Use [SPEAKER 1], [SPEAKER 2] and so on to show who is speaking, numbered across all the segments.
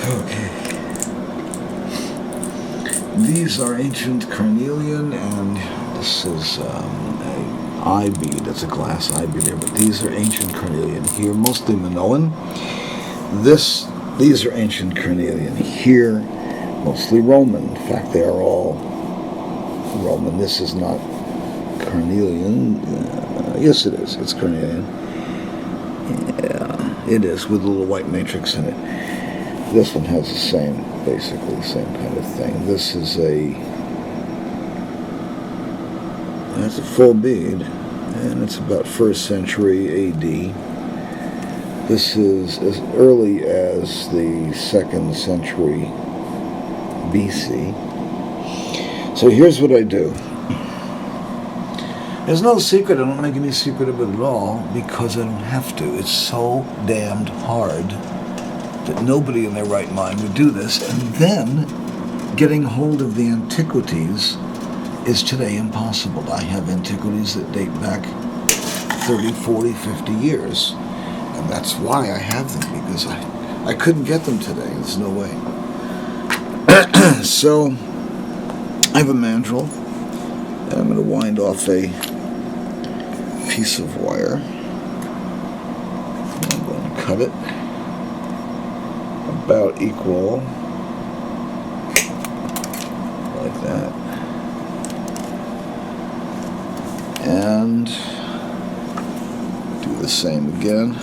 [SPEAKER 1] Okay. These are ancient Carnelian, and this is a eye bead. It's a glass eye bead there, but these are ancient Carnelian here, mostly Minoan. These are ancient Carnelian here, mostly Roman. In fact, they are all Roman. This is not Carnelian. Yes, it is. It's Carnelian. Yeah, it is, with a little white matrix in it. This one has basically the same kind of thing. This is that's a full bead, and it's about 1st century AD. This is as early as the 2nd century BC. So here's what I do. There's no secret. I don't make any secret of it at all, because I don't have to. It's so damned hard that nobody in their right mind would do this. And then getting hold of the antiquities is today impossible. I have antiquities that date back 30, 40, 50 years. And that's why I have them, because I couldn't get them today. There's no way. So I have a mandrel, and I'm going to wind off a piece of wire. I'm going to cut it about equal, like that, and do the same again.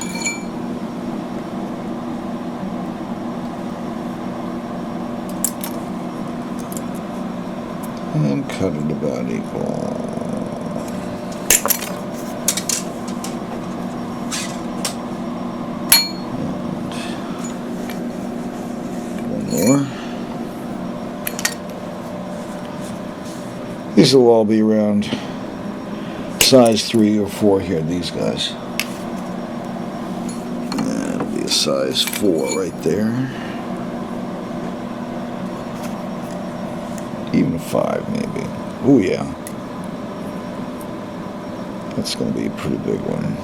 [SPEAKER 1] And cut it about equal. These will all be around size 3 or 4 here, these guys. That'll be a size 4 right there. Even a 5 maybe. Oh yeah. That's going to be a pretty big one.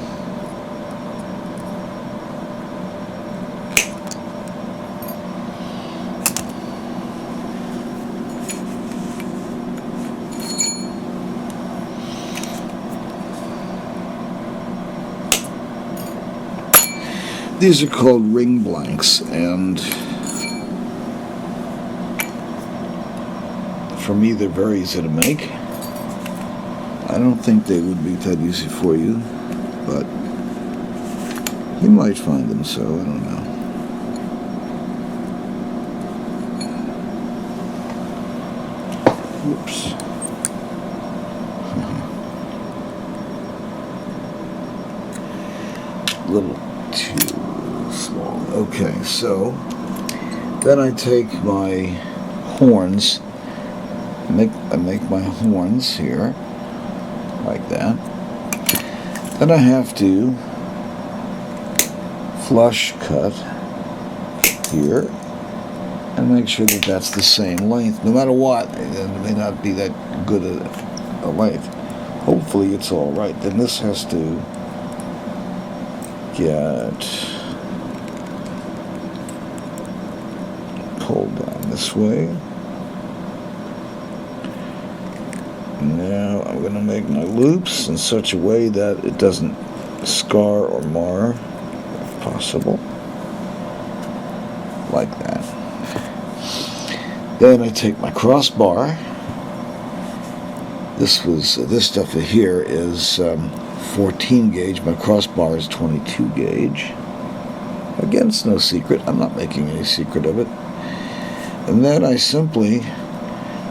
[SPEAKER 1] These are called ring blanks, and for me they're very easy to make. I don't think they would be that easy for you, but you might find them so, I don't know. Whoops. A little too small. Okay, so then I take my horns, I make my horns here, like that. Then I have to flush cut here and make sure that that's the same length. No matter what, it may not be that good a length. Hopefully it's all right. Then this has to get pulled down this way. Now I'm going to make my loops in such a way that it doesn't scar or mar, if possible, like that. Then I take my crossbar. This stuff here is 14 gauge. My crossbar is 22 gauge. Again, it's no secret. I'm not making any secret of it. And then I simply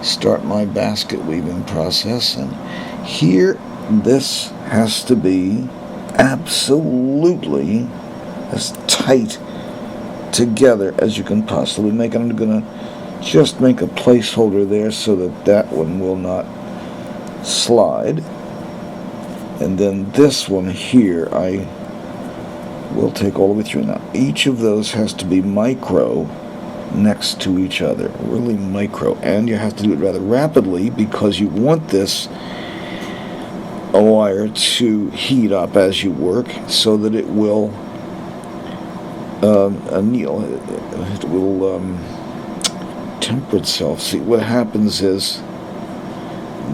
[SPEAKER 1] start my basket weaving process, and here this has to be absolutely as tight together as you can possibly make it. I'm going to just make a placeholder there so that that one will not slide, and then this one here I will take all the way through. Now each of those has to be micro next to each other, really micro, and you have to do it rather rapidly because you want this wire to heat up as you work so that it will anneal. It will temper itself. See, what happens is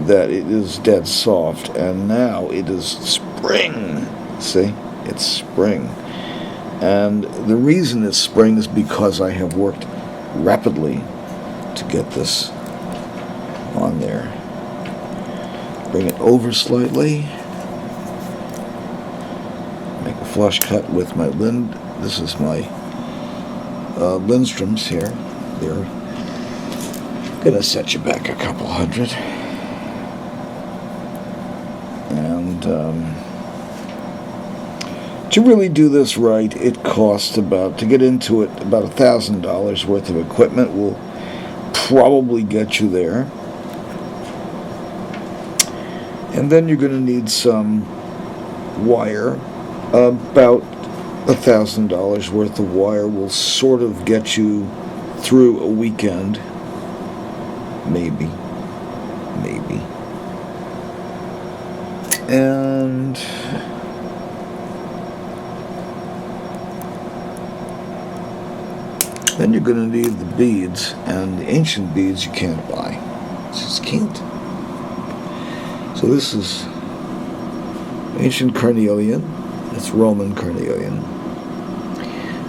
[SPEAKER 1] that it is dead soft, and now it is spring. See, it's spring. And the reason it's spring is because I have worked rapidly to get this on there. Bring it over slightly. Make a flush cut with my This is my Lindstroms here. They're gonna set you back a couple hundred. And to really do this right, it costs to get into it, about $1,000 worth of equipment will probably get you there. And then you're going to need some wire. About $1,000 worth of wire will sort of get you through a weekend. Maybe. And then you're going to need the beads, and the ancient beads you can't buy. You just can't. So this is ancient carnelian. It's Roman carnelian.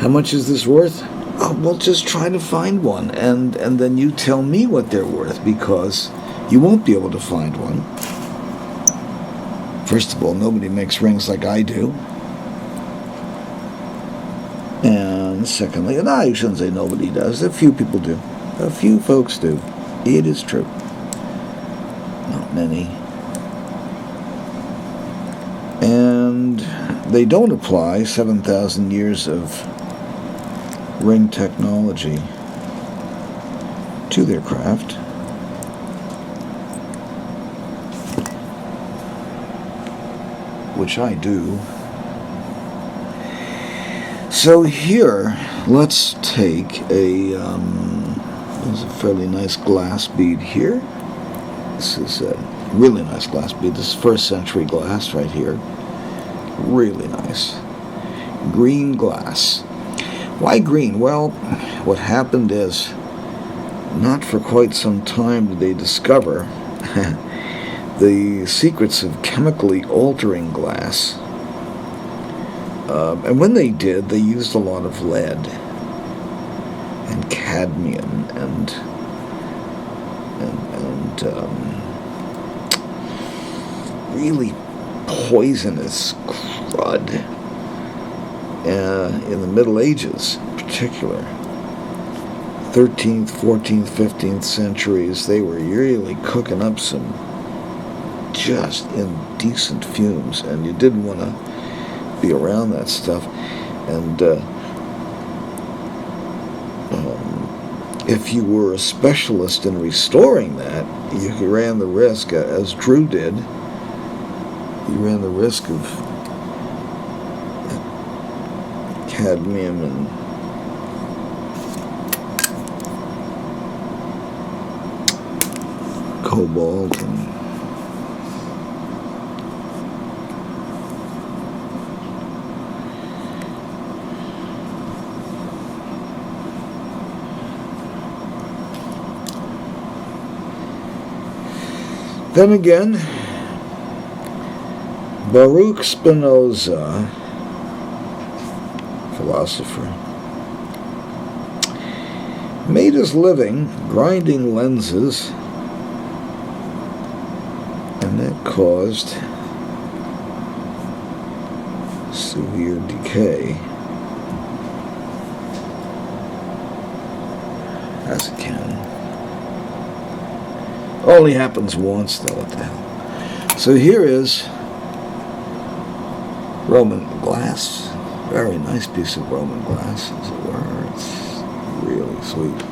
[SPEAKER 1] How much is this worth? Oh, well, just try to find one, and then you tell me what they're worth, because you won't be able to find one. First of all, nobody makes rings like I do. And secondly, and I shouldn't say nobody does, a few people do. A few folks do. It is true. Not many. And they don't apply 7,000 years of ring technology to their craft. Which I do. So here, let's take there's a fairly nice glass bead here. This is a really nice glass bead. This is 1st century glass right here. Really nice. Green glass. Why green? Well, what happened is, not for quite some time did they discover the secrets of chemically altering glass. And when they did, they used a lot of lead and cadmium and really poisonous crud in the Middle Ages in particular. 13th, 14th, 15th centuries, they were really cooking up some just indecent fumes, and you didn't want to be around that stuff. And if you were a specialist in restoring that, you ran the risk, as Drew did, you ran the risk of cadmium and cobalt and then again, Baruch Spinoza, philosopher, made his living grinding lenses, and that caused severe decay, as it can. Only happens once, though, what the hell. So here is Roman glass. Very nice piece of Roman glass, as it were. It's really sweet.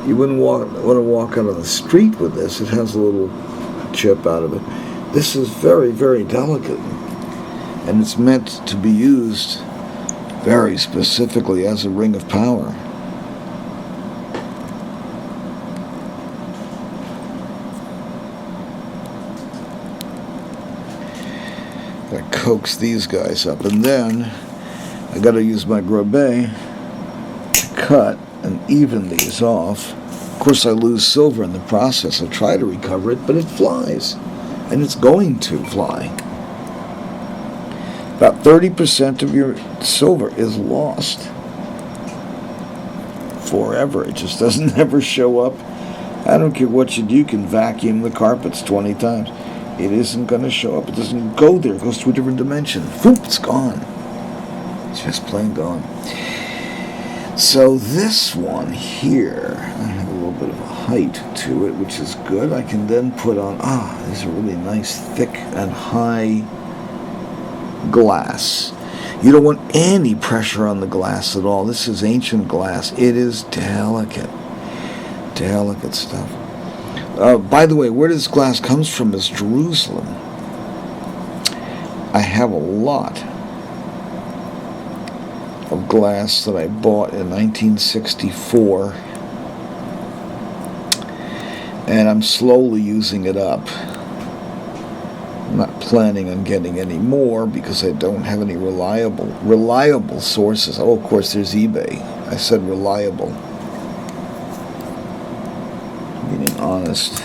[SPEAKER 1] You wouldn't want to walk out on the street with this. It has a little chip out of it. This is very, very delicate. And it's meant to be used very specifically as a ring of power. I coax these guys up, and then I got to use my grobet to cut and even these off. Of course, I lose silver in the process. I try to recover it, but it flies, and it's going to fly. About 30% of your silver is lost forever. It just doesn't ever show up. I don't care what you do. You can vacuum the carpets 20 times. It isn't going to show up. It doesn't go there. It goes to a different dimension. Whoop, it's gone. It's just plain gone. So this one here, I have a little bit of a height to it, which is good. I can then put on, these are really nice, thick and high glass. You don't want any pressure on the glass at all. This is ancient glass. It is delicate. Delicate stuff. By the way, where this glass comes from is Jerusalem. I have a lot of glass that I bought in 1964, and I'm slowly using it up. I'm not planning on getting any more because I don't have any reliable sources. Oh, of course, there's eBay. I said reliable. Being honest.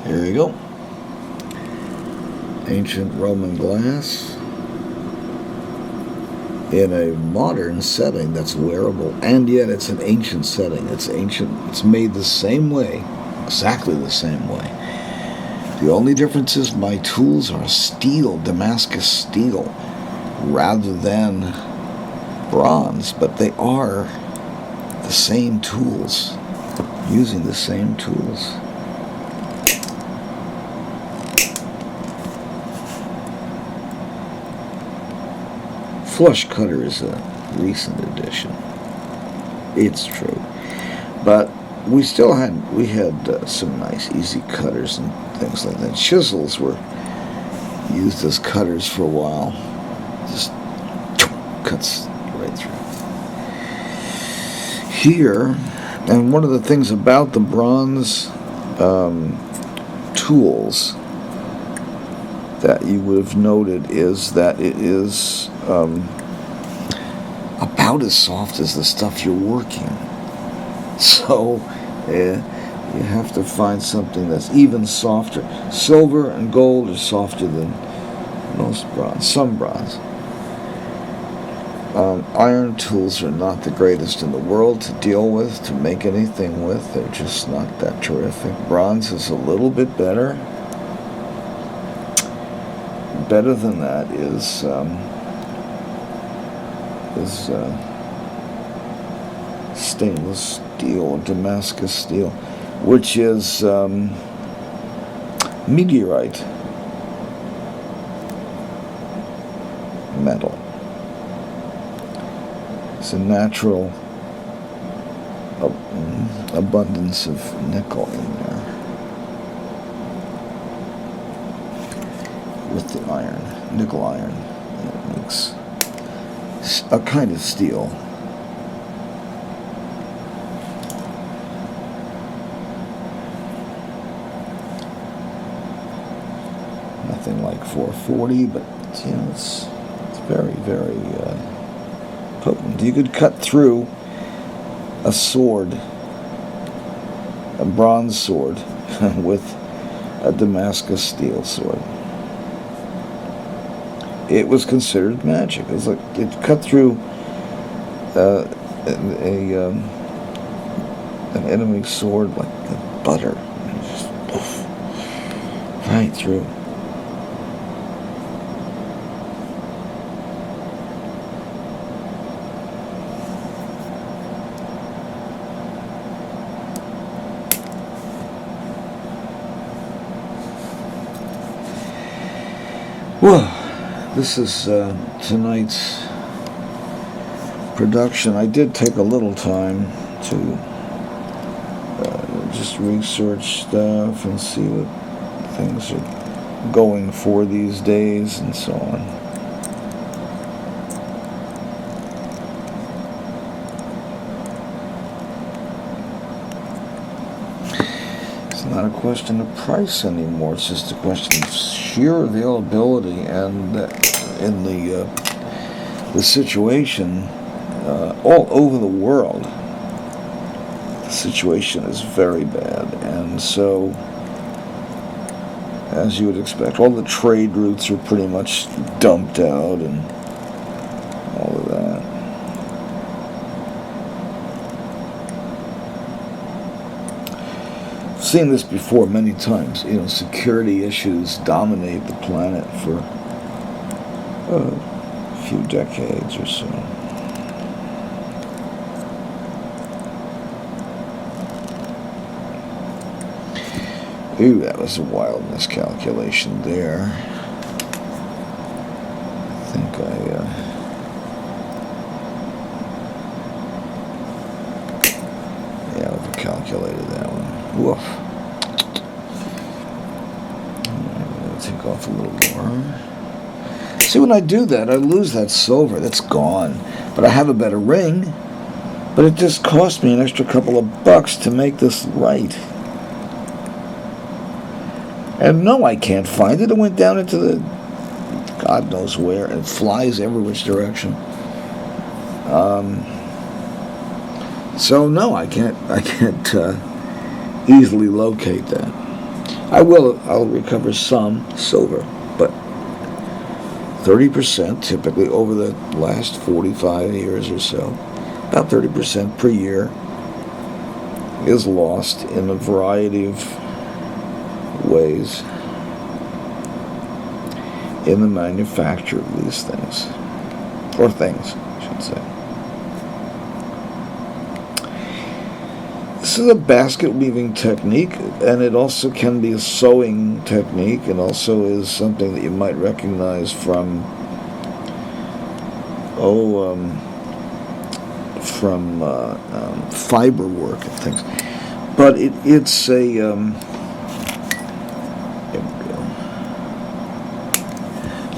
[SPEAKER 1] There you go. Ancient Roman glass in a modern setting that's wearable, and yet it's an ancient setting. It's ancient. It's made the same way, exactly the same way. The only difference is my tools are steel, Damascus steel, rather than bronze, but they are the same tools, using the same tools. Flush cutter is a recent addition. It's true, but we had some nice easy cutters and things like that. Chisels were used as cutters for a while. Just cuts right through. Here, and one of the things about the bronze tools that you would have noted is that it is about as soft as the stuff you're working. So you have to find something that's even softer. Silver and gold are softer than most bronze, some bronze. Iron tools are not the greatest in the world to deal with, to make anything with. They're just not that terrific. Bronze is a little bit better. Better than that is stainless steel or Damascus steel, which is meteorite metal. It's a natural abundance of nickel in there with the iron, nickel iron. It makes a kind of steel. Nothing like 440, but it's very, very potent. You could cut through a sword, a bronze sword, with a Damascus steel sword. It was considered magic. It was like it cut through an enemy sword like butter, just right through. Well, this is tonight's production. I did take a little time to just research stuff and see what things are going for these days and so on. It's not a question of price anymore. It's just a question of sheer availability, and in the situation all over the world, the situation is very bad, and so, as you would expect, all the trade routes are pretty much dumped out and all of that. I've seen this before many times. Security issues dominate the planet for a few decades or so. Ooh, that was a wild miscalculation there. I think I overcalculated that one. Woof. I'm going to take off a little more. See, when I do that, I lose that silver. That's gone. But I have a better ring. But it just cost me an extra couple of bucks to make this right. And no, I can't find it. It went down into the God knows where, and it flies every which direction. So no, I can't easily locate that. I'll recover some silver, but 30% typically over the last 45 years or so, about 30% per year is lost in a variety of ways in the manufacture of these things, or things, I should say. This is a basket weaving technique, and it also can be a sewing technique, and also is something that you might recognize from fiber work and things. But it's a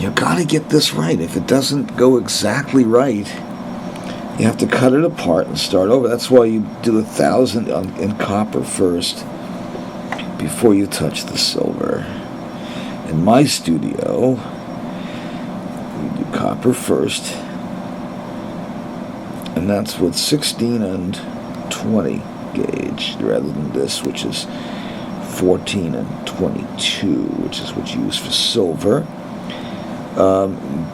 [SPEAKER 1] you got to get this right. If it doesn't go exactly right, you have to cut it apart and start over. That's why you do 1,000 in copper first before you touch the silver. In my studio, we do copper first, and that's with 16 and 20 gauge rather than this, which is 14 and 22, which is what you use for silver.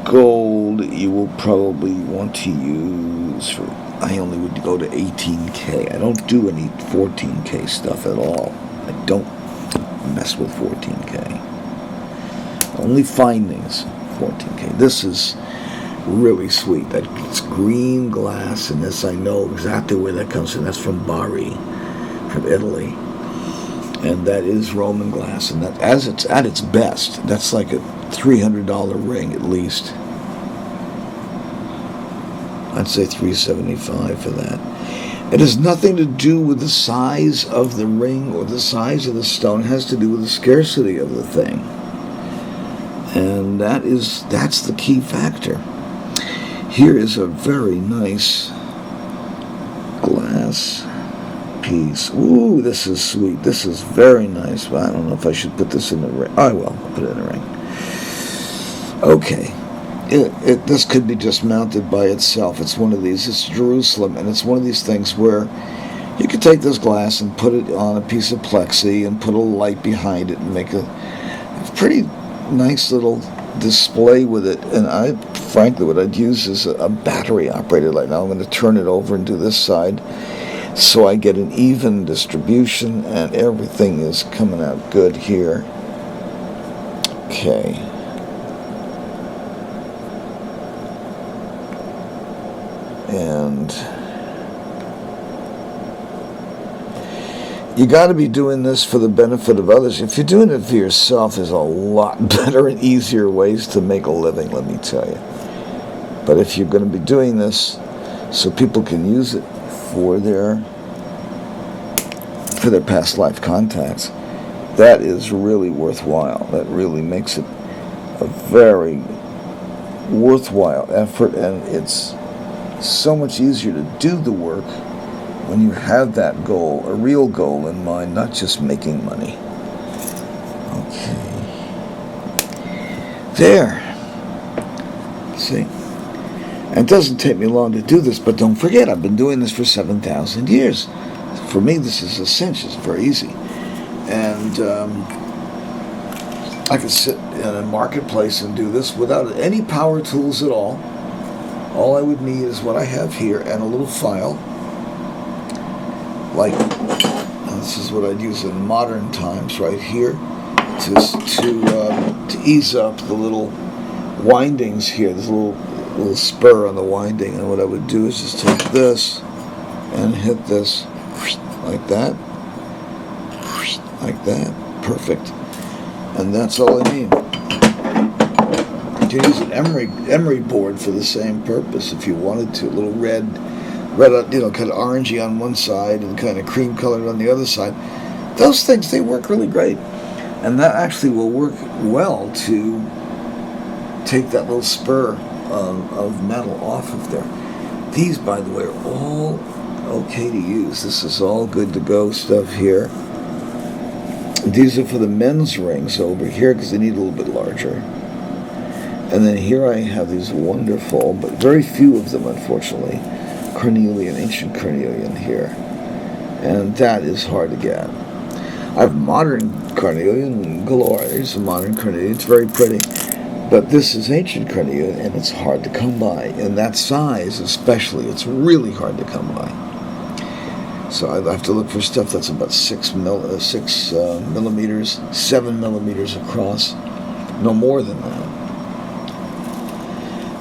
[SPEAKER 1] Gold you will probably want to use for, I only would go to 18K. I don't do any 14K stuff at all. I don't mess with 14K. Only findings 14K. This is really sweet. That's green glass, and this I know exactly where that comes from. That's from Bari, from Italy. And that is Roman glass, and that, as it's at its best, that's like a $300 ring at least. I'd say $375 for that. It has nothing to do with the size of the ring or the size of the stone. It has to do with the scarcity of the thing, and that's the key factor. Here is a very nice glass piece. Ooh, this is sweet. This is very nice. But I don't know if I should put this in the ring. I will. I'll put it in the ring. Okay. This could be just mounted by itself. It's one of these. It's Jerusalem, and it's one of these things where you could take this glass and put it on a piece of plexi and put a light behind it and make a pretty nice little display with it. And frankly, what I'd use is a battery-operated light. Now I'm going to turn it over and do this side, so I get an even distribution, and everything is coming out good here. Okay. And You got to be doing this for the benefit of others. If you're doing it for yourself, there's a lot better and easier ways to make a living, let me tell you. But if you're going to be doing this so people can use it for their past life contacts, that is really worthwhile. That really makes it a very worthwhile effort, and it's so much easier to do the work when you have that goal, a real goal in mind, not just making money. Okay. There. See? And it doesn't take me long to do this, but don't forget, I've been doing this for 7,000 years. For me, this is a cinch. It's very easy. And I could sit in a marketplace and do this without any power tools at all. All I would need is what I have here and a little file. Like, this is what I'd use in modern times right here to ease up the little windings here. There's a little spur on the winding, and what I would do is just take this and hit this like that, perfect, and that's all I need. You can use an emery board for the same purpose if you wanted to. A little red, kind of orangey on one side and kind of cream colored on the other side. Those things, they work really great, and that actually will work well to take that little spur of metal off of there. These, by the way, are all okay to use. This is all good to go stuff here. These are for the men's rings over here because they need a little bit larger. And then here I have these wonderful, but very few of them, unfortunately, Carnelian, ancient Carnelian here. And that is hard to get. I have modern Carnelian galore. There's a modern Carnelian. It's very pretty. But this is ancient Carnelian, and it's hard to come by. And that size, especially, it's really hard to come by. So I have to look for stuff that's about 6 millimeters, 7 millimeters across. No more than that.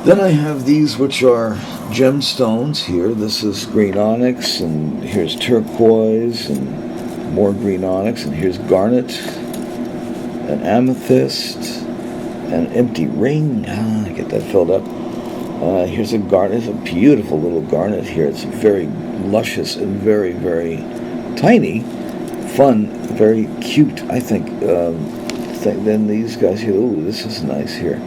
[SPEAKER 1] Then I have these, which are gemstones here. This is green onyx, and here's turquoise, and more green onyx, and here's garnet, an amethyst, an empty ring. I get that filled up. Here's a garnet, a beautiful little garnet here. It's very luscious and very, very tiny, fun, very cute, I think. Then these guys here, ooh, this is nice here.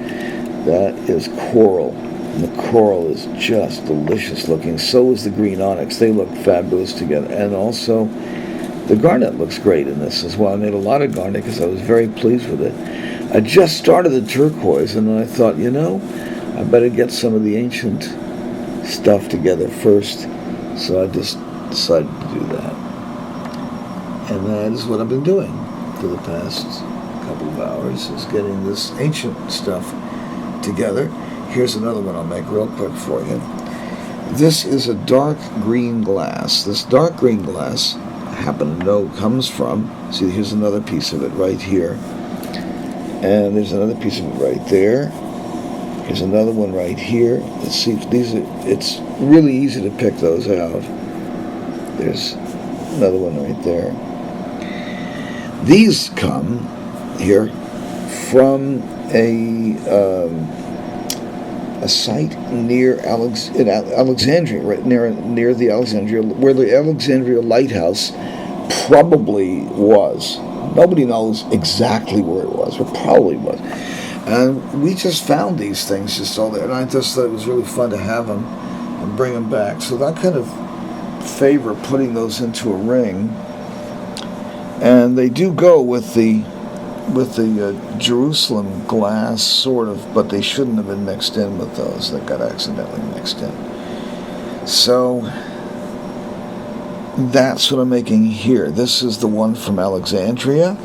[SPEAKER 1] That is coral, and the coral is just delicious looking. So is the green onyx. They look fabulous together. And also, the garnet looks great in this as well. I made a lot of garnet because I was very pleased with it. I just started the turquoise, and then I thought, I better get some of the ancient stuff together first. So I just decided to do that. And that is what I've been doing for the past couple of hours, is getting this ancient stuff together. Here's another one I'll make real quick for you. This is a dark green glass. This dark green glass, I happen to know, comes from, see, here's another piece of it right here. And there's another piece of it right there. Here's another one right here. Let's see, it's really easy to pick those out. There's another one right there. These come here from a site near Alexandria, right near the Alexandria, where the Alexandria Lighthouse probably was. Nobody knows exactly where it was, but probably was. And we just found these things just all there, and I just thought it was really fun to have them and bring them back. So that kind of favor putting those into a ring, and they do go with the Jerusalem glass, sort of, but they shouldn't have been mixed in with those. They got accidentally mixed in. So that's what I'm making here. This is the one from Alexandria,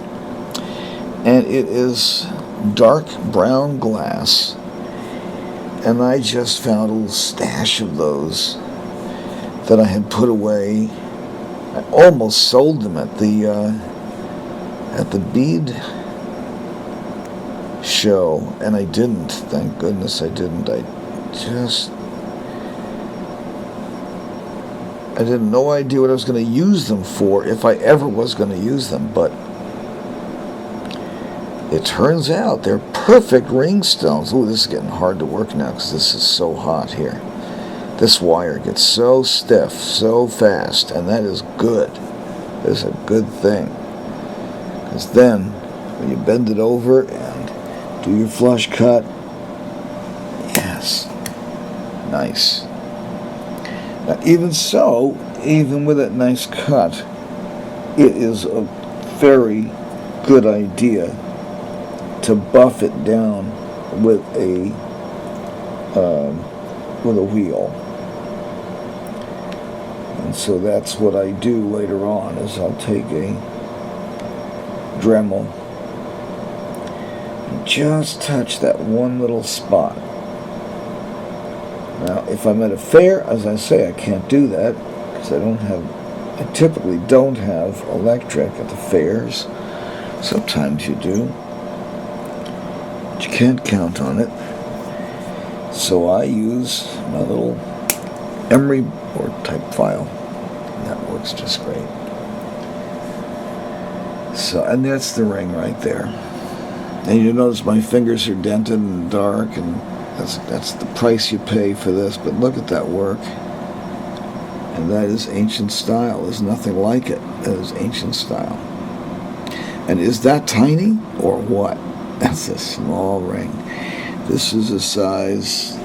[SPEAKER 1] and it is dark brown glass, and I just found a little stash of those that I had put away. I almost sold them at the bead show, and I didn't. Thank goodness I didn't. I just I had no idea what I was going to use them for, if I ever was going to use them, but it turns out they're perfect ring stones. Ooh, this is getting hard to work now because this is so hot here. This wire gets so stiff so fast, and that is good. It's a good thing. Because then, when you bend it over and do your flush cut, yes, nice. Now, even so, even with that nice cut, it is a very good idea to buff it down with a wheel. And so that's what I do later on, is I'll take a Dremel and just touch that one little spot. Now, if I'm at a fair, as I say, I can't do that because I typically don't have electric at the fairs. Sometimes you do, but you can't count on it. So I use my little emery board type file. That works just great. So, and that's the ring right there. And you notice my fingers are dented and dark, and that's the price you pay for this. But look at that work. And that is ancient style. There's nothing like it. That is ancient style. And is that tiny or what? That's a small ring. This is a size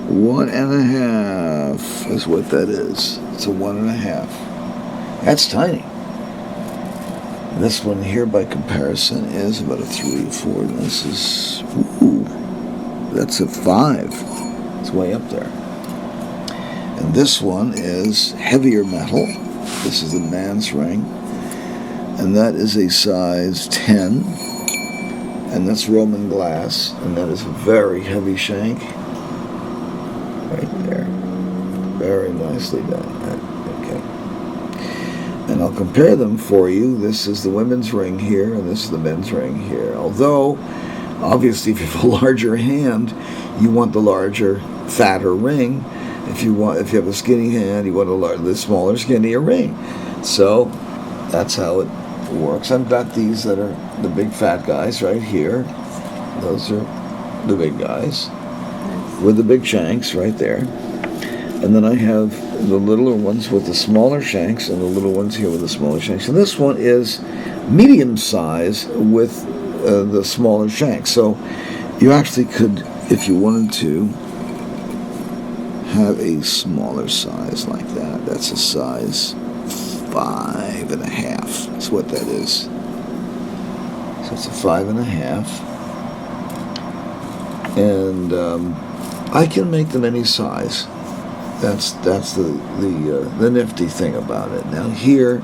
[SPEAKER 1] 1.5 is what that is. It's a 1.5. That's tiny. This one here, by comparison, is about a 3 or 4. And this is, ooh, that's a 5. It's way up there. And this one is heavier metal. This is the man's ring. And that is a size 10. And that's Roman glass. And that is a very heavy shank. Right there. Very nicely done. Okay. And I'll compare them for you. This is the women's ring here, and this is the men's ring here. Although, obviously, if you have a larger hand, you want the larger, fatter ring. If you have a skinny hand, you want the smaller, skinnier ring. So that's how it works. I've got these that are the big fat guys right here. Those are the big guys with the big shanks right there. And then I have the littler ones with the smaller shanks and the little ones here with the smaller shanks. And this one is medium size with the smaller shanks. So you actually could, if you wanted to, have a smaller size like that. That's a size 5.5. That's what that is. So it's a 5.5. And I can make them any size. That's the nifty thing about it. Now here,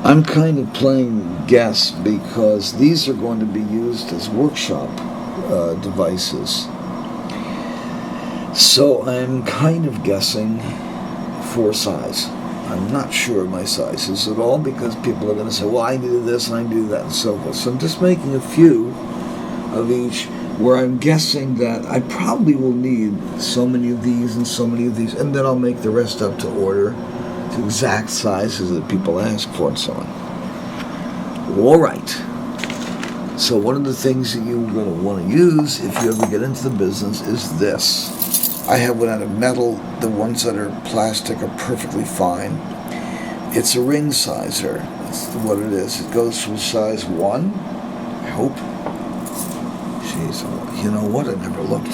[SPEAKER 1] I'm kind of playing guess because these are going to be used as workshop devices. So I'm kind of guessing for size. I'm not sure of my sizes at all because people are going to say, well, I do this and I do that and so forth. So I'm just making a few of each where I'm guessing that I probably will need so many of these and so many of these, and then I'll make the rest up to order to exact sizes that people ask for and so on. All right. So one of the things that you're going to want to use if you ever get into the business is this. I have one out of metal. The ones that are plastic are perfectly fine. It's a ring sizer. That's what it is. It goes from size 1, I hope. Jeez, you know what? I never looked. I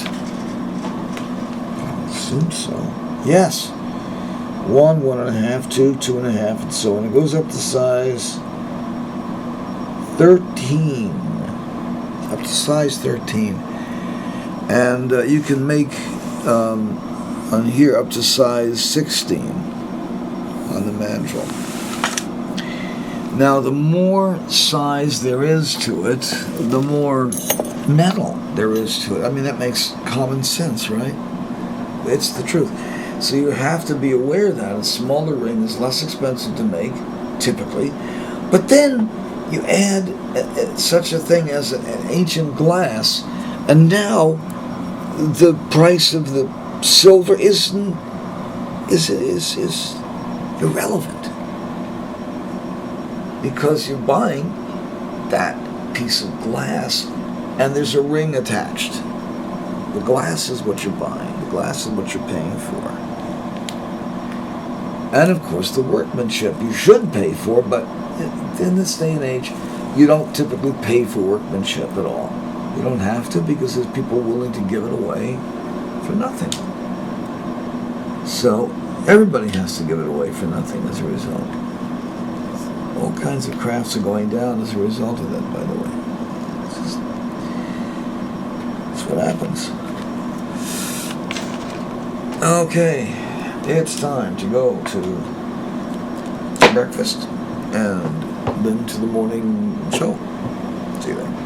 [SPEAKER 1] assume so. Yes. 1, 1.5, 2, 2.5, and so on. It goes up to size 13. Up to size 13. And you can make on here up to size 16 on the mandrel. Now, the more size there is to it, the more metal there is to it. I mean, that makes common sense, right? It's the truth. So you have to be aware that a smaller ring is less expensive to make, typically. But then you add such a thing as an ancient glass, and now the price of the silver is irrelevant, because you're buying that piece of glass and there's a ring attached. The glass is what you're buying. The glass is what you're paying for. And of course the workmanship you should pay for, but in this day and age you don't typically pay for workmanship at all. You don't have to, because there's people willing to give it away for nothing. So everybody has to give it away for nothing as a result. All kinds of crafts are going down as a result of that, by the way. That's what happens. Okay, it's time to go to breakfast and then to the morning show. See you then.